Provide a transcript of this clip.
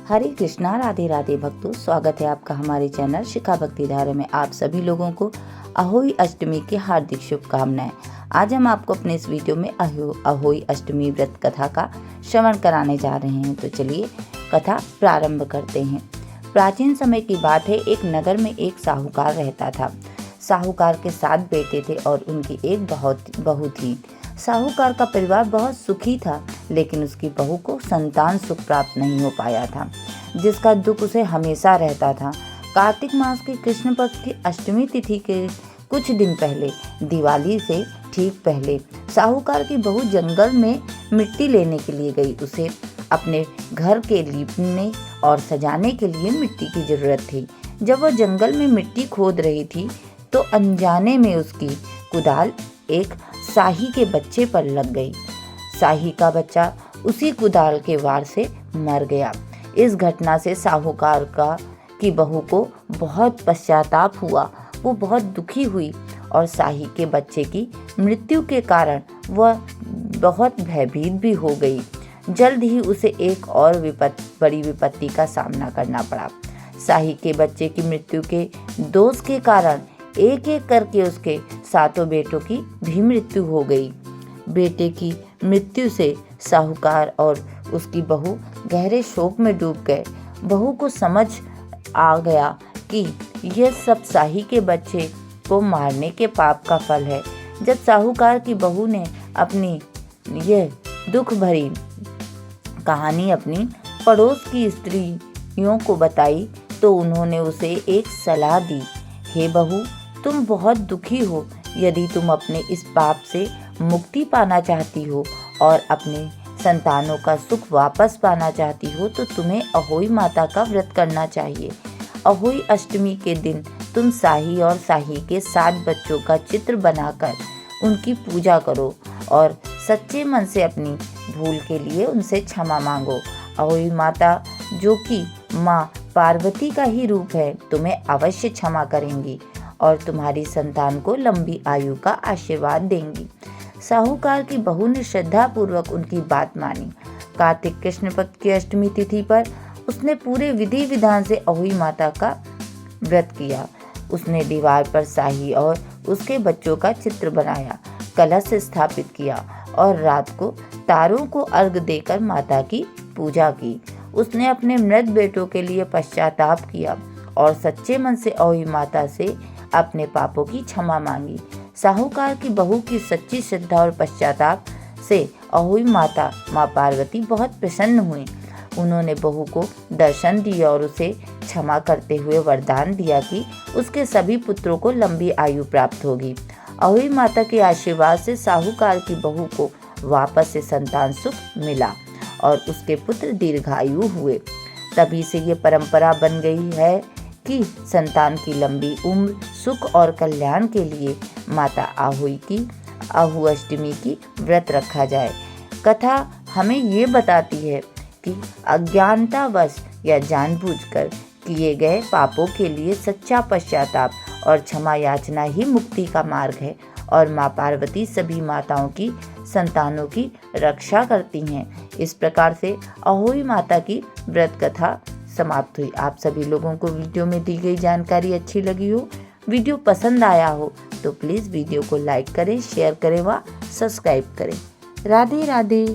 हरे कृष्णा, राधे राधे भक्तों, स्वागत है आपका हमारे चैनल शिखा भक्ति धारा में। आप सभी लोगों को अहोई अष्टमी की हार्दिक शुभकामनाएं। आज हम आपको अपने इस वीडियो में अहोई अष्टमी व्रत कथा का श्रवण कराने जा रहे हैं। तो चलिए कथा प्रारंभ करते हैं। प्राचीन समय की बात है, एक नगर में एक साहूकार रहता था। साहूकार के 7 बेटे थे और उनकी एक बहू थी। साहूकार का परिवार बहुत सुखी था, लेकिन उसकी बहू को संतान सुख प्राप्त नहीं हो पाया था, जिसका दुख उसे हमेशा रहता था। कार्तिक मास की कृष्ण पक्ष की अष्टमी तिथि के कुछ दिन पहले, दिवाली से ठीक पहले, साहूकार की बहू जंगल में मिट्टी लेने के लिए गई। उसे अपने घर के लीपने और सजाने के लिए मिट्टी की जरूरत थी। जब वह जंगल में मिट्टी खोद रही थी तो अनजाने में उसकी कुदाल एक साही के बच्चे पर लग गई। साही का बच्चा उसी कुदाल के वार से मर गया। इस घटना से साहूकार की बहू को बहुत पश्चाताप हुआ। वो बहुत दुखी हुई और साही के बच्चे की मृत्यु के कारण वह बहुत भयभीत भी हो गई। जल्द ही उसे एक और बड़ी विपत्ति का सामना करना पड़ा। साही के बच्चे की मृत्यु के दोष के कारण एक एक करके उसके 7 बेटों की भी मृत्यु हो गई। बेटे की मृत्यु से साहूकार और उसकी बहू गहरे शोक में डूब गए। बहू को समझ आ गया कि यह सब साही के बच्चे को मारने के पाप का फल है। जब साहूकार की बहू ने अपनी यह दुख भरी कहानी अपनी पड़ोस की स्त्रियों को बताई तो उन्होंने उसे एक सलाह दी। हे बहू, तुम बहुत दुखी हो। यदि तुम अपने इस पाप से मुक्ति पाना चाहती हो और अपने संतानों का सुख वापस पाना चाहती हो तो तुम्हें अहोई माता का व्रत करना चाहिए। अहोई अष्टमी के दिन तुम साही और साही के 7 बच्चों का चित्र बनाकर उनकी पूजा करो और सच्चे मन से अपनी भूल के लिए उनसे क्षमा मांगो। अहोई माता, जो कि माँ पार्वती का ही रूप है, तुम्हें अवश्य क्षमा करेंगी और तुम्हारी संतान को लंबी आयु का आशीर्वाद देंगी। साहूकार की बहू ने श्रद्धा पूर्वक उनकी बात मानी। कार्तिक कृष्ण पक्ष की अष्टमी तिथि पर उसने पूरे विधि विधान से अहोई माता का व्रत किया। उसने दीवार पर साही और उसके बच्चों का चित्र बनाया, कलश स्थापित किया और रात को तारों को अर्घ देकर माता की पूजा की। उसने अपने मृत बेटों के लिए पश्चाताप किया और सच्चे मन से अहोई माता से अपने पापों की क्षमा मांगी। साहूकार की बहू की सच्ची श्रद्धा और पश्चाताप से अहोई माता माँ पार्वती बहुत प्रसन्न हुई। उन्होंने बहू को दर्शन दिया और उसे क्षमा करते हुए वरदान दिया कि उसके सभी पुत्रों को लंबी आयु प्राप्त होगी। अहोई माता के आशीर्वाद से साहूकार की बहू को वापस से संतान सुख मिला और उसके पुत्र दीर्घायु हुए। तभी से ये परंपरा बन गई है कि संतान की लंबी उम्र, सुख और कल्याण के लिए माता अहोई अष्टमी की व्रत रखा जाए। कथा हमें ये बताती है कि अज्ञानतावश या जानबूझकर किए गए पापों के लिए सच्चा पश्चाताप और क्षमा याचना ही मुक्ति का मार्ग है और माँ पार्वती सभी माताओं की संतानों की रक्षा करती हैं। इस प्रकार से अहोई माता की व्रत कथा समाप्त हुई। आप सभी लोगों को वीडियो में दी गई जानकारी अच्छी लगी हो, वीडियो पसंद आया हो तो प्लीज़ वीडियो को लाइक करें, शेयर करें व सब्सक्राइब करें। राधे राधे।